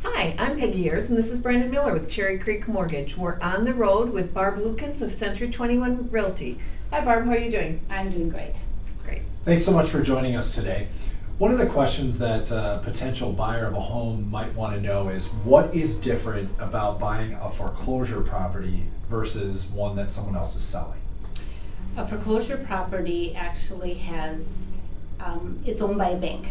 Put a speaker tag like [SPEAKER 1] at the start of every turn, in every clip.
[SPEAKER 1] Hi, I'm Peggy Ayers, and this is Branden Mueller with Creek Mortgage. We're on the road with Barb Lukens of Century 21 Realty. Hi Barb, how are you doing?
[SPEAKER 2] I'm doing great.
[SPEAKER 1] Great.
[SPEAKER 3] Thanks so much for joining us today. One of the questions that a potential buyer of a home might want to know is what is different about buying a foreclosure property versus one that someone else is selling?
[SPEAKER 2] A foreclosure property actually has, it's owned by a bank.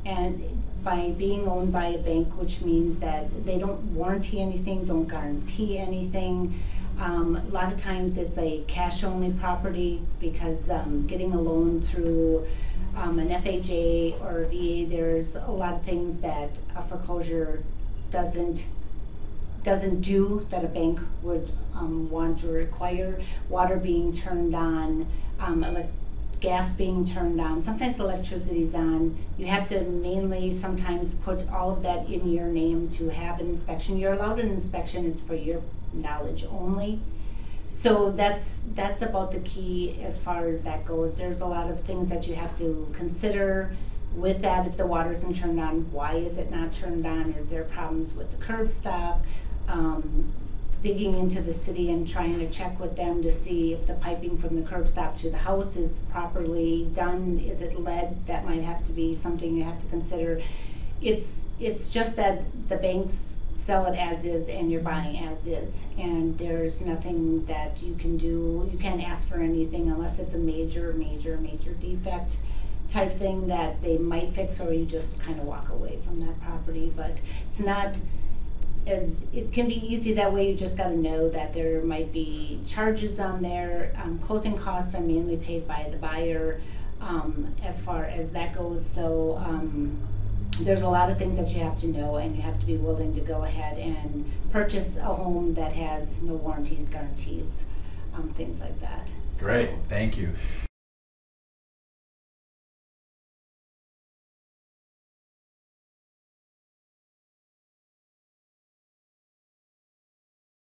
[SPEAKER 2] And by being owned by a bank, which means that they don't warranty anything, don't guarantee anything. A lot of times it's a cash-only property because getting a loan through an FHA or VA, there's a lot of things that a foreclosure doesn't do that a bank would want or require. Water being turned on, gas being turned on, sometimes electricity's on. You have to mainly sometimes put all of that in your name to have an inspection. You're allowed an inspection, it's for your knowledge only. So that's about the key as far as that goes. There's a lot of things that you have to consider with that. If the water isn't turned on, why is it not turned on? Is there problems with the curb stop? Digging into the city and trying to check with them to see if the piping from the curb stop to the house is properly done. Is it lead? That might have to be something you have to consider. It's just that the banks sell it as is and you're buying as is, and there's nothing that you can do. You can't ask for anything unless it's a major defect type thing that they might fix, or you just kind of walk away from that property. But it's not as, it can be easy that way. You just got to know that there might be charges on there. Closing costs are mainly paid by the buyer as far as that goes. So there's a lot of things that you have to know, and you have to be willing to go ahead and purchase a home that has no warranties, guarantees, things like that.
[SPEAKER 3] Great, thank you.